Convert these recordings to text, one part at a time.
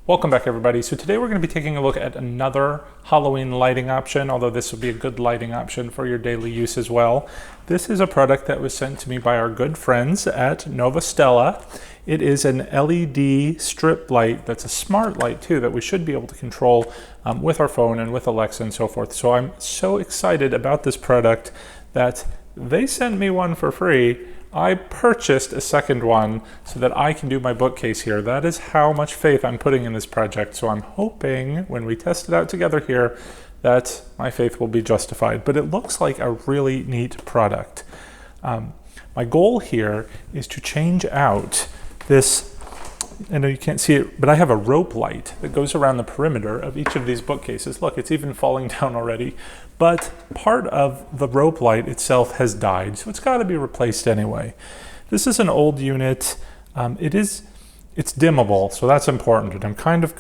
Welcome back, everybody. So today we're going to be taking a look at another Halloween lighting option, although this will be a good lighting option for your daily use as well. This is a product that was sent to me by our good friends at Novostella. It is an LED strip light that's a smart light too that we should be able to control with our phone and with Alexa and so forth. So I'm so excited about this product that they sent me one for free. I purchased a second one so that I can do my bookcase here. That is how much faith I'm putting in this project. So I'm hoping when we test it out together here that my faith will be justified. But it looks like a really neat product. My goal here is to change out this, I know you can't see it, but I have a rope light that goes around the perimeter of each of these bookcases. Look, it's even falling down already. But part of the rope light itself has died, so it's got to be replaced anyway. This is an old unit. It's dimmable, so that's important. And I'm kind of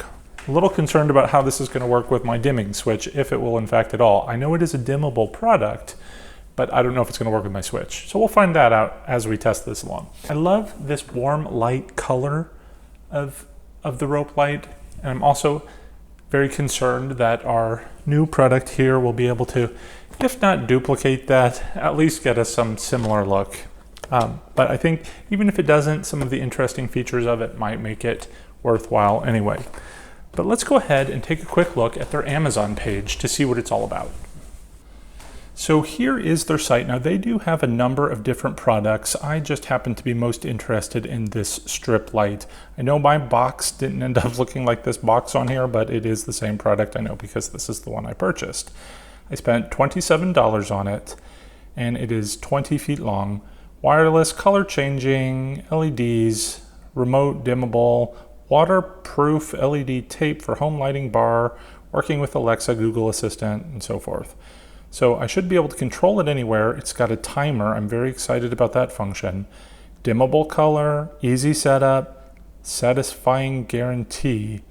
a little concerned about how this is going to work with my dimming switch, if it will in fact at all. I know it is a dimmable product, but I don't know if it's going to work with my switch. So we'll find that out as we test this along. I love this warm light color of the rope light, and I'm also very concerned that our new product here will be able to, if not duplicate that, at least get us some similar look. But I think even if it doesn't, some of the interesting features of it might make it worthwhile anyway. But let's go ahead and take a quick look at their Amazon page to see what it's all about. So here is their site. Now they do have a number of different products. I just happen to be most interested in this strip light. I know my box didn't end up looking like this box on here, but it is the same product I know because this is the one I purchased. I spent $27 on it and it is 20 feet long. Wireless, color changing, LEDs, remote dimmable, waterproof LED tape for home lighting bar, working with Alexa, Google Assistant, and so forth. So I should be able to control it anywhere. It's got a timer. I'm very excited about that function. Dimmable color, easy setup, satisfying guarantee.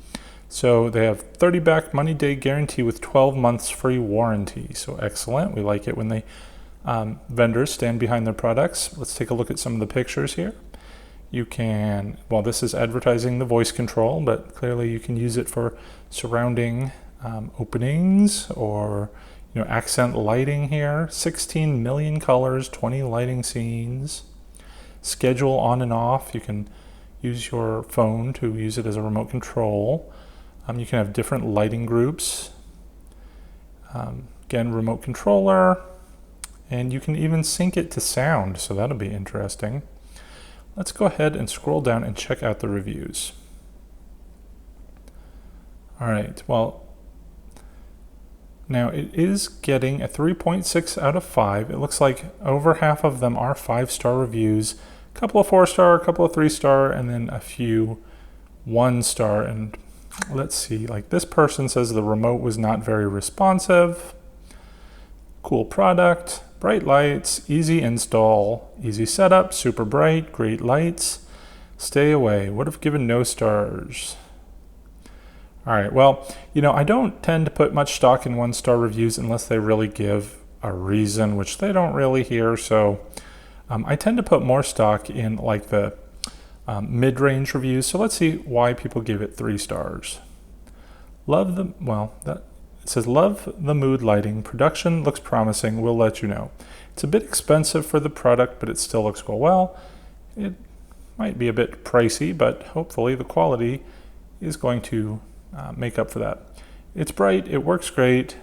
So they have 30 back money day guarantee with 12 months free warranty. So excellent. We like it when the vendors stand behind their products. Let's take a look at some of the pictures here. You can, well, this is advertising the voice control, but clearly you can use it for surrounding openings or accent lighting here. 16 million colors, 20 lighting scenes. Schedule on and off. You can use your phone to use it as a remote control. You can have different lighting groups. Again, remote controller. And you can even sync it to sound, so that'll be interesting. Let's go ahead and scroll down and check out the reviews. All right, well, now it is getting a 3.6 out of 5. It looks like over half of them are 5-star reviews, a couple of 4-star, a couple of 3-star, and then a few 1-star. And let's see, like this person says the remote was not very responsive. Cool product, bright lights, easy install, easy setup, super bright, great lights. Stay away. Would have given no stars. All right, well, I don't tend to put much stock in 1-star reviews unless they really give a reason, which they don't really here. So I tend to put more stock in like the mid-range reviews. So let's see why people give it 3 stars. It says, love the mood lighting. Production looks promising. We'll let you know. It's a bit expensive for the product, but it still looks cool. Well, it might be a bit pricey, but hopefully the quality is going to make up for that. It's bright, it works great,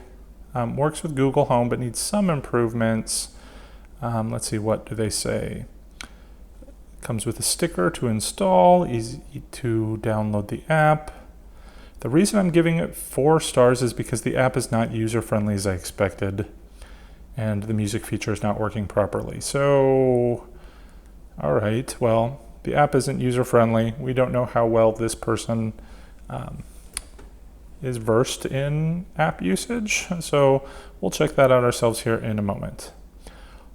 works with Google Home, but needs some improvements. Let's see, what do they say? Comes with a sticker to install, easy to download the app. The reason I'm giving it 4 stars is because the app is not user-friendly as I expected, and the music feature is not working properly. So, all right, well, the app isn't user-friendly. We don't know how well this person is versed in app usage, so we'll check that out ourselves here in a moment.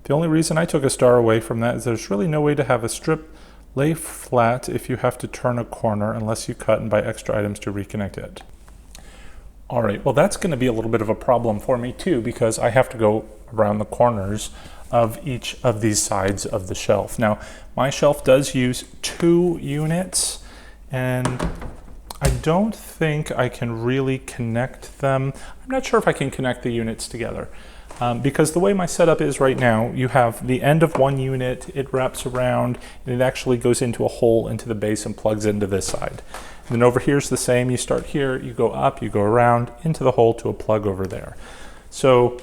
The only reason I took a star away from that is there's really no way to have a strip lay flat if you have to turn a corner unless you cut and buy extra items to reconnect it. All right, well, that's going to be a little bit of a problem for me too, because I have to go around the corners of each of these sides of the shelf. Now, my shelf does use 2 units, and I don't think I can really connect them. I'm not sure if I can connect the units together. Because the way my setup is right now, you have the end of one unit, it wraps around, and it actually goes into a hole into the base and plugs into this side. And then over here is the same. You start here, you go up, you go around into the hole to a plug over there. So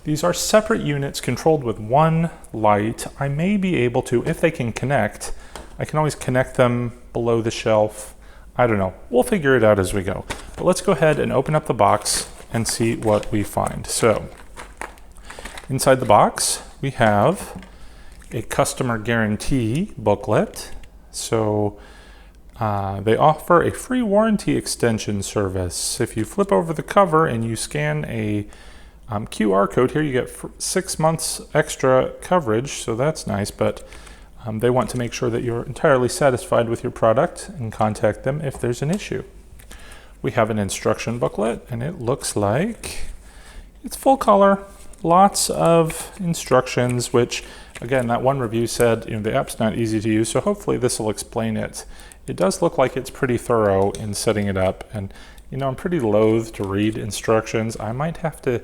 these are separate units controlled with one light. I may be able to, if they can connect, I can always connect them below the shelf. I don't know. We'll figure it out as we go. But let's go ahead and open up the box and see what we find. So inside the box, we have a customer guarantee booklet. So they offer a free warranty extension service. If you flip over the cover and you scan a QR code here, you get 6 months extra coverage, so that's nice, but they want to make sure that you're entirely satisfied with your product and contact them if there's an issue. We have an instruction booklet, and it looks like it's full color. Lots of instructions, which again, that one review said, the app's not easy to use, so hopefully this will explain it. It does look like it's pretty thorough in setting it up, and I'm pretty loath to read instructions. I might have to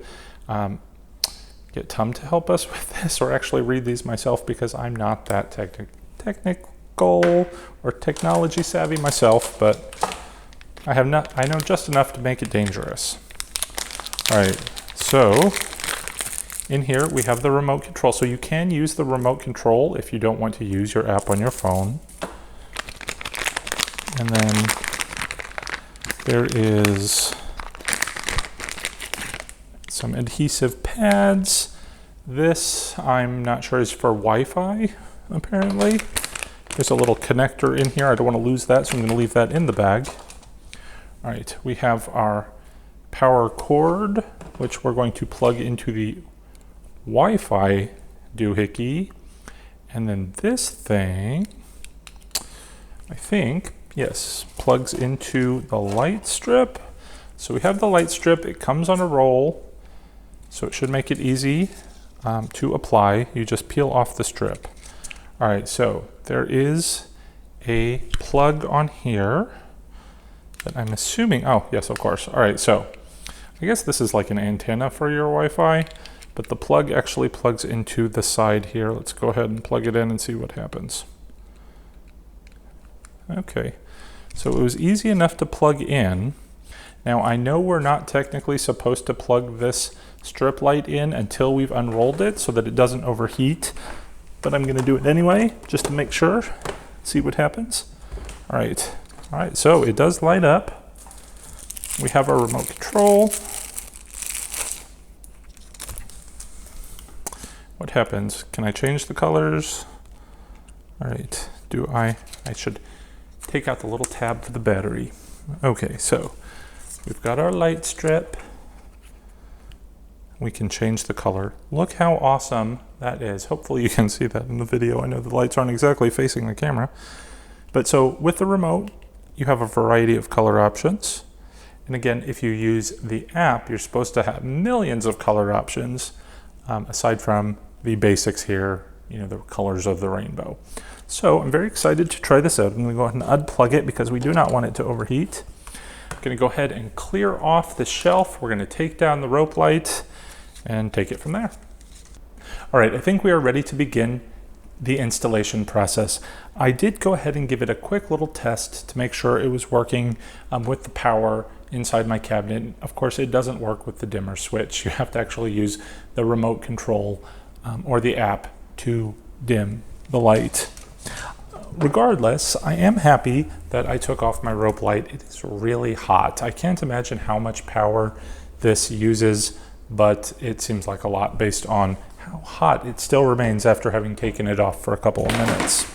get Tom to help us with this, or actually read these myself, because I'm not that technical or technology savvy myself, but I know just enough to make it dangerous. All right, so in here, we have the remote control. So you can use the remote control if you don't want to use your app on your phone. And then there is some adhesive pads. This, I'm not sure, is for Wi-Fi, apparently. There's a little connector in here. I don't want to lose that, so I'm going to leave that in the bag. All right, we have our power cord, which we're going to plug into the Wi-Fi doohickey, and then this thing, I think, yes, plugs into the light strip. So we have the light strip. It comes on a roll, so it should make it easy to apply. You just peel off the strip. All right, so there is a plug on here that I'm assuming, oh yes, of course. All right, so I guess this is like an antenna for your Wi-Fi, but the plug actually plugs into the side here. Let's go ahead and plug it in and see what happens. Okay, so it was easy enough to plug in. Now I know we're not technically supposed to plug this strip light in until we've unrolled it so that it doesn't overheat, but I'm gonna do it anyway, just to make sure, see what happens. All right, so it does light up. We have our remote control. What happens? Can I change the colors? All right, I should take out the little tab for the battery. Okay, so we've got our light strip. We can change the color. Look how awesome that is. Hopefully you can see that in the video. I know the lights aren't exactly facing the camera. But so with the remote, you have a variety of color options. And again, if you use the app, you're supposed to have millions of color options, aside from the basics here, the colors of the rainbow. So I'm very excited to try this out. I'm gonna go ahead and unplug it because we do not want it to overheat. I'm gonna go ahead and clear off the shelf. We're gonna take down the rope light and take it from there. All right, I think we are ready to begin the installation process. I did go ahead and give it a quick little test to make sure it was working with the power inside my cabinet. Of course, it doesn't work with the dimmer switch. You have to actually use the remote control or the app to dim the light. Regardless, I am happy that I took off my rope light. It is really hot. I can't imagine how much power this uses, but it seems like a lot based on how hot it still remains after having taken it off for a couple of minutes.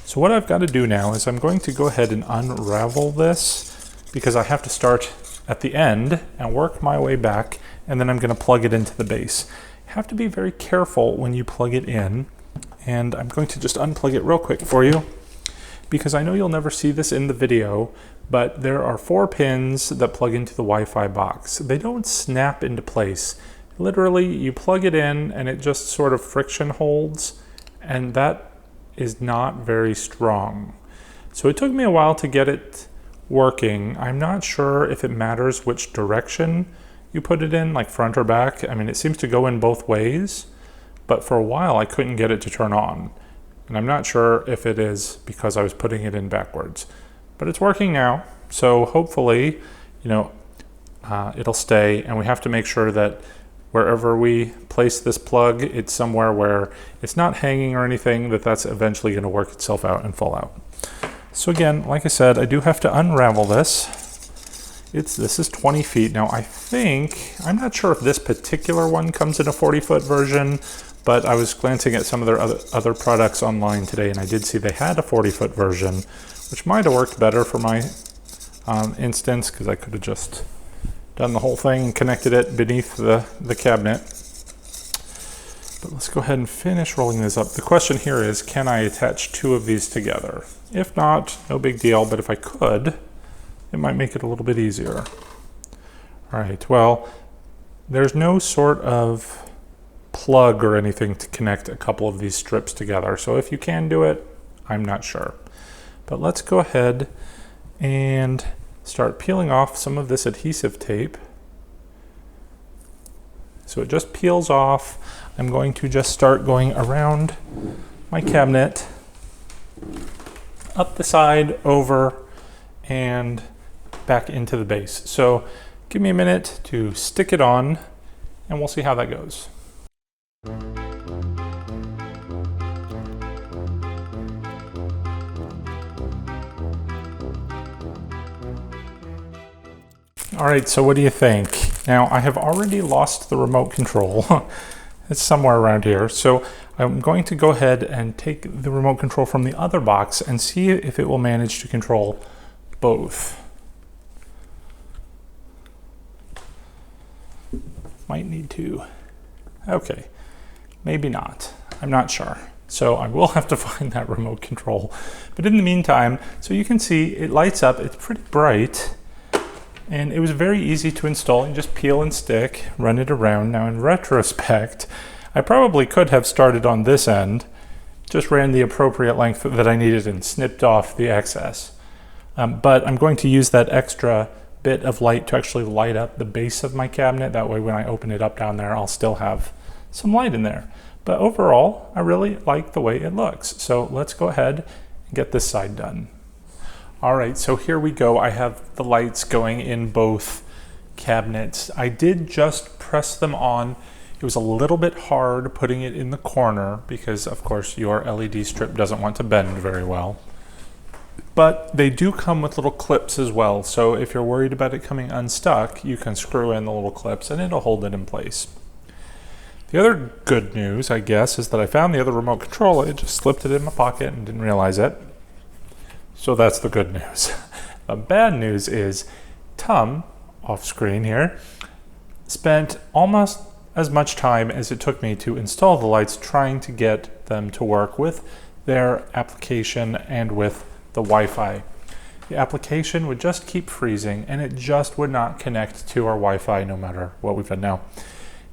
So what I've got to do now is I'm going to go ahead and unravel this because I have to start at the end and work my way back, and then I'm going to plug it into the base. You have to be very careful when you plug it in, and I'm going to just unplug it real quick for you because I know you'll never see this in the video, but there are 4 pins that plug into the Wi-Fi box. They don't snap into place. Literally, you plug it in and it just sort of friction holds, and that is not very strong. So it took me a while to get it working. I'm not sure if it matters which direction you put it in, like front or back. I mean, it seems to go in both ways, but for a while I couldn't get it to turn on. And I'm not sure if it is because I was putting it in backwards, but it's working now. So hopefully, it'll stay, and we have to make sure that wherever we place this plug, it's somewhere where it's not hanging or anything, that's eventually going to work itself out and fall out. So again, like I said, I do have to unravel this. This is 20 feet. Now I'm not sure if this particular one comes in a 40-foot version, but I was glancing at some of their other products online today, and I did see they had a 40-foot version, which might have worked better for my instance, because I could have just done the whole thing and connected it beneath the cabinet. But let's go ahead and finish rolling this up. The question here is, can I attach two of these together? If not, no big deal, but if I could, it might make it a little bit easier. All right, well, there's no sort of plug or anything to connect a couple of these strips together. So if you can do it, I'm not sure. But let's go ahead and start peeling off some of this adhesive tape. So it just peels off. I'm going to just start going around my cabinet, up the side, over, and back into the base. So give me a minute to stick it on, and we'll see how that goes. All right, so what do you think? Now, I have already lost the remote control. It's somewhere around here. So I'm going to go ahead and take the remote control from the other box and see if it will manage to control both. Might need to. Okay, maybe not. I'm not sure. So I will have to find that remote control. But in the meantime, so you can see it lights up. It's pretty bright. And it was very easy to install. You just peel and stick, run it around. Now in retrospect, I probably could have started on this end, just ran the appropriate length that I needed and snipped off the excess. But I'm going to use that extra bit of light to actually light up the base of my cabinet. That way when I open it up down there, I'll still have some light in there. But overall, I really like the way it looks. So let's go ahead and get this side done. All right, so here we go. I have the lights going in both cabinets. I did just press them on. It was a little bit hard putting it in the corner because, of course, your LED strip doesn't want to bend very well. But they do come with little clips as well. So if you're worried about it coming unstuck, you can screw in the little clips and it'll hold it in place. The other good news, I guess, is that I found the other remote control. I just slipped it in my pocket and didn't realize it. So that's the good news. The bad news is Tom, off screen here, spent almost as much time as it took me to install the lights trying to get them to work with their application and with the Wi-Fi. The application would just keep freezing and it just would not connect to our Wi-Fi no matter what we've done now.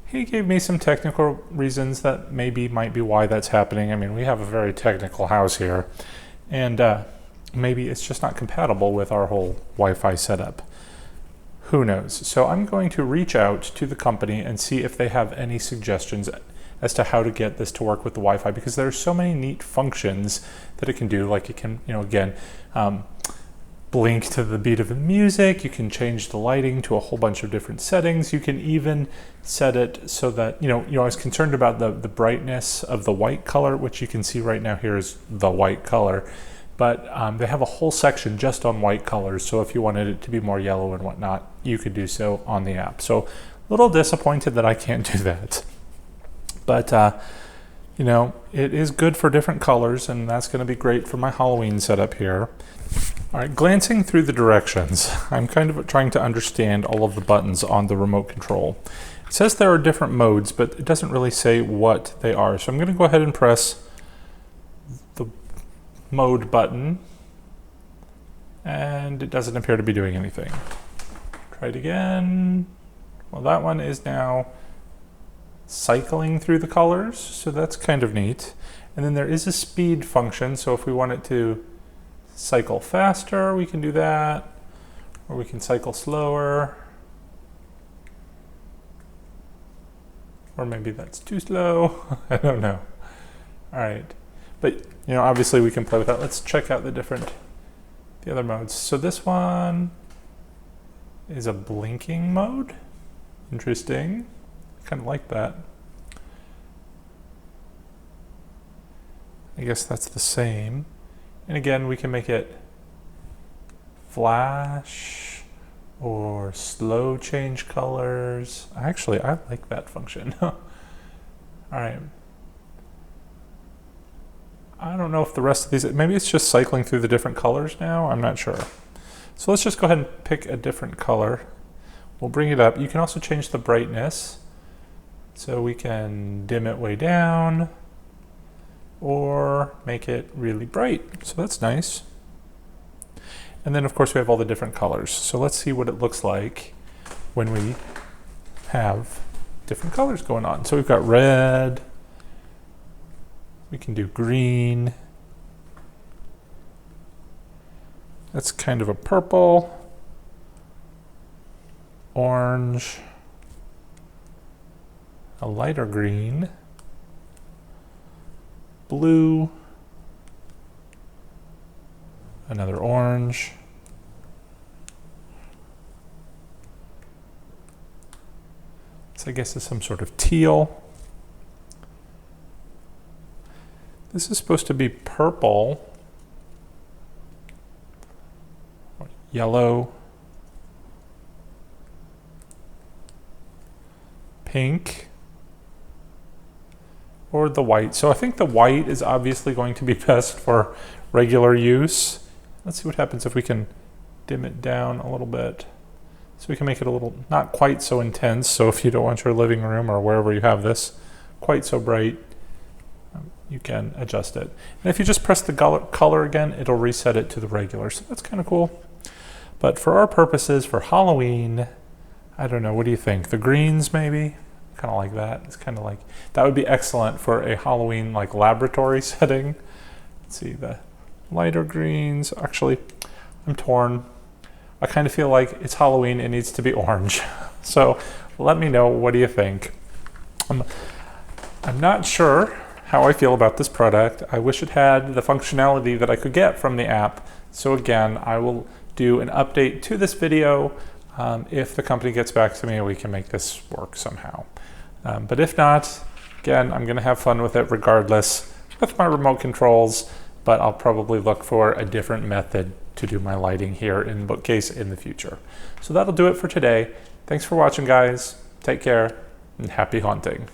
He gave me some technical reasons that might be why that's happening. I mean, we have a very technical house here, and maybe it's just not compatible with our whole Wi-Fi setup. Who knows? So I'm going to reach out to the company and see if they have any suggestions as to how to get this to work with the Wi-Fi, because there's so many neat functions that it can do. Like it can, again, blink to the beat of the music. You can change the lighting to a whole bunch of different settings. You can even set it so that, I was concerned about the brightness of the white color, which you can see right now here is the white color. But they have a whole section just on white colors. So if you wanted it to be more yellow and whatnot, you could do so on the app. So a little disappointed that I can't do that. But, it is good for different colors, and that's going to be great for my Halloween setup here. All right, glancing through the directions, I'm kind of trying to understand all of the buttons on the remote control. It says there are different modes, but it doesn't really say what they are. So I'm going to go ahead and press the mode button, and it doesn't appear to be doing anything. Try it again. Well, that one is now cycling through the colors, so that's kind of neat. And then there is a speed function, so if we want it to cycle faster, we can do that. Or we can cycle slower. Or maybe that's too slow. I don't know. All right. But, you know, obviously we can play with that. Let's check out the other modes. So this one is a blinking mode. Interesting. I kind of like that. I guess that's the same. And again, we can make it flash or slow change colors. Actually, I like that function. All right. I don't know if the rest of these, maybe it's just cycling through the different colors now. I'm not sure. So let's just go ahead and pick a different color. We'll bring it up. You can also change the brightness. So we can dim it way down or make it really bright. So that's nice. And then of course we have all the different colors. So let's see what it looks like when we have different colors going on. So we've got red, we can do green. That's kind of a purple, orange, a lighter green, blue, another orange, so I guess it's some sort of teal. This is supposed to be purple, yellow, pink, or the white. So I think the white is obviously going to be best for regular use. Let's see what happens if we can dim it down a little bit. So we can make it a little, not quite so intense. So if you don't want your living room or wherever you have this quite so bright, you can adjust it. And if you just press the color again, it'll reset it to the regular. So that's kind of cool. But for our purposes, for Halloween, I don't know, what do you think? The greens maybe? Kind of like that. It's kind of like, that would be excellent for a Halloween like laboratory setting. Let's see, the lighter greens. Actually, I'm torn. I kind of feel like it's Halloween, it needs to be orange. So let me know, what do you think? I'm not sure how I feel about this product. I wish it had the functionality that I could get from the app. So again, I will do an update to this video if the company gets back to me and we can make this work somehow. But if not, again, I'm gonna have fun with it regardless with my remote controls, but I'll probably look for a different method to do my lighting here in the bookcase in the future. So that'll do it for today. Thanks for watching, guys. Take care and happy haunting.